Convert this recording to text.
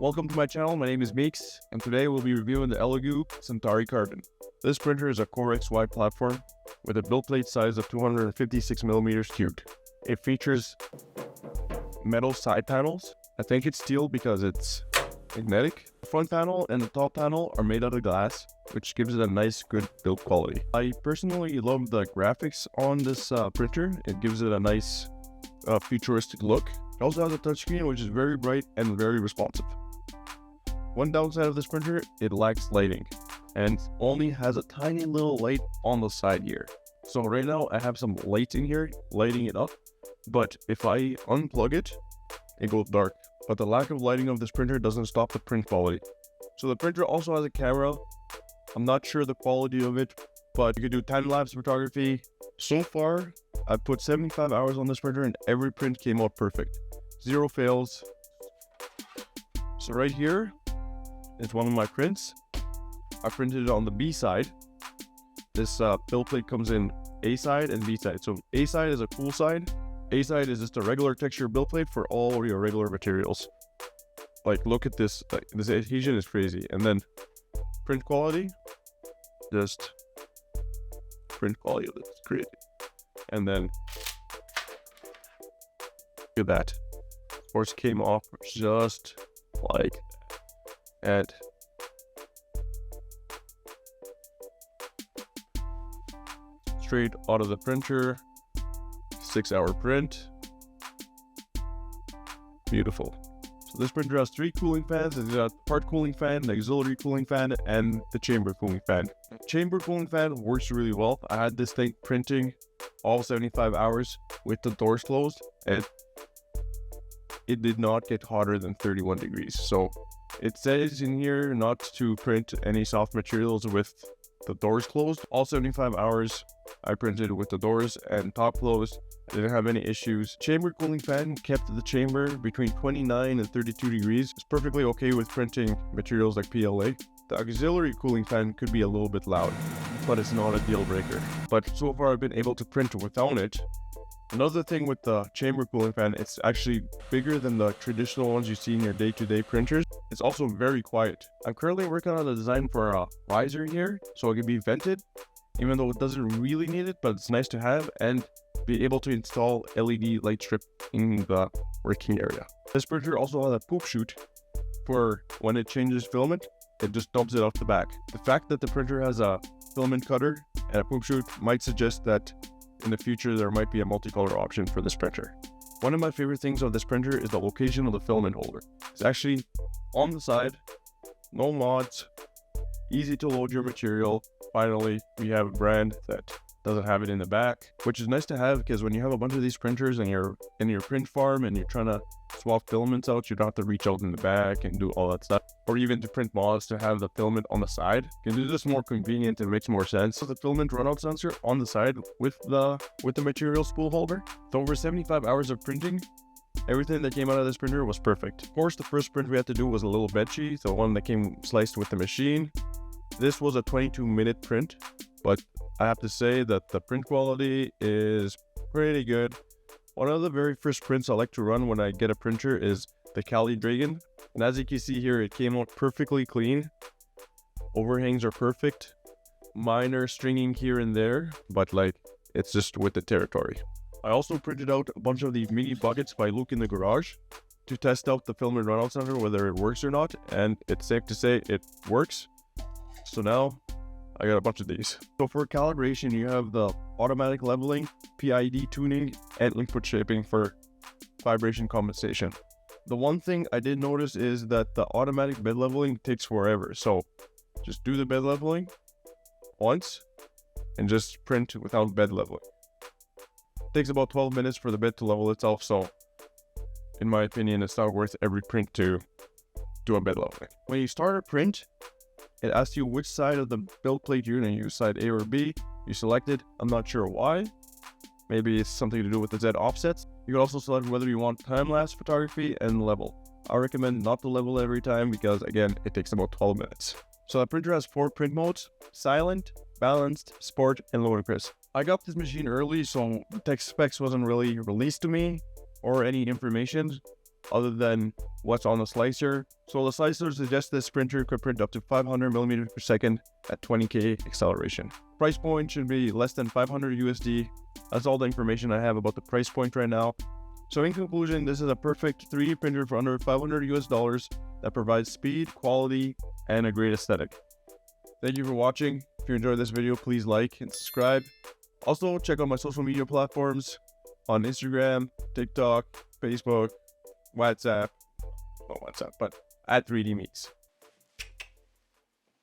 Welcome to my channel. My name is Meeks, and today we'll be reviewing the Elegoo Centauri Carbon. This printer is a Core XY platform with a build plate size of 256mm cubed. It features metal side panels. I think it's steel because it's magnetic. The front panel and the top panel are made out of glass, which gives it a nice, good build quality. I personally love the graphics on this printer. It gives it a nice futuristic look. It also has a touchscreen which is very bright and very responsive. One downside of this printer, it lacks lighting and only has a tiny little light on the side here. So right now I have some lights in here lighting it up, but if I unplug it, it goes dark. But the lack of lighting of this printer doesn't stop the print quality. So the printer also has a camera. I'm not sure the quality of it, but you can do time-lapse photography. So far, I've put 75 hours on this printer and every print came out perfect. Zero fails. So right here is one of my prints. I printed it on the B side. This build plate comes in A side and B side. So A side is a cool side. A side is just a regular texture build plate for all your regular materials. Like, look at this. Like, this adhesion is crazy. And then print quality, just print quality of this is crazy. And then look at that. Of course, came off just like that. And straight out of the printer, 6-hour print. Beautiful. So this printer has 3 cooling fans. It's got part cooling fan, the auxiliary cooling fan, and the chamber cooling fan. The chamber cooling fan works really well. I had this thing printing all 75 hours with the doors closed, and it did not get hotter than 31 degrees. So it says in here not to print any soft materials with the doors closed. All 75 hours I printed with the doors and top closed. I didn't have any issues. Chamber cooling fan kept the chamber between 29 and 32 degrees. It's perfectly okay with printing materials like PLA. The auxiliary cooling fan could be a little bit loud, but it's not a deal breaker. But so far I've been able to print without it. Another thing with the chamber cooling fan, it's actually bigger than the traditional ones you see in your day-to-day printers. It's also very quiet. I'm currently working on a design for a visor here, so it can be vented, even though it doesn't really need it, but it's nice to have, and be able to install LED light strip in the working area. This printer also has a poop chute for when it changes filament, it just dumps it off the back. The fact that the printer has a filament cutter and a poop chute might suggest that in the future there might be a multicolor option for this printer. One of my favorite things of this printer is the location of the filament holder. It's actually on the side, no mods, easy to load your material. Finally, we have a brand that doesn't have it in the back, which is nice to have because when you have a bunch of these printers and you're in your print farm and you're trying to swap filaments out, you don't have to reach out in the back and do all that stuff. Or even to print mods to have the filament on the side, because it's just more convenient and makes more sense. So the filament runout sensor on the side with the material spool holder. So over 75 hours of printing, everything that came out of this printer was perfect. Of course, the first print we had to do was a little bed sheet, the one that came sliced with the machine. This was a 22-minute print, but I have to say that the print quality is pretty good. One of the very first prints I like to run when I get a printer is the Calibration. And as you can see here, it came out perfectly clean. Overhangs are perfect. Minor stringing here and there, but like, it's just with the territory. I also printed out a bunch of these mini buckets by Luke in the garage to test out the filament runout sensor, whether it works or not. And it's safe to say it works. So now I got a bunch of these. So for calibration, you have the automatic leveling, PID tuning, and input shaping for vibration compensation. The one thing I did notice is that the automatic bed leveling takes forever. So just do the bed leveling once and just print without bed leveling. It takes about 12 minutes for the bed to level itself. So in my opinion, it's not worth every print to do a bed leveling. When you start a print, it asks you which side of the build plate you're going to use, side A or B. You selected. I'm not sure why. Maybe it's something to do with the Z offsets. You can also select whether you want time-lapse photography and level. I recommend not to level every time because, again, it takes about 12 minutes. So the printer has 4 print modes: silent, balanced, sport, and ludicrous. I got this machine early, so the tech specs wasn't really released to me or any information. other than what's on the slicer. So the slicer suggests this printer could print up to 500 millimeters per second at 20K acceleration. Price point should be less than 500 USD. That's all the information I have about the price point right now. So in conclusion, this is a perfect 3D printer for under 500 US dollars that provides speed, quality, and a great aesthetic. Thank you for watching. If you enjoyed this video, please like and subscribe. Also, check out my social media platforms on Instagram, TikTok, Facebook, WhatsApp, not WhatsApp, but at 3D Meets.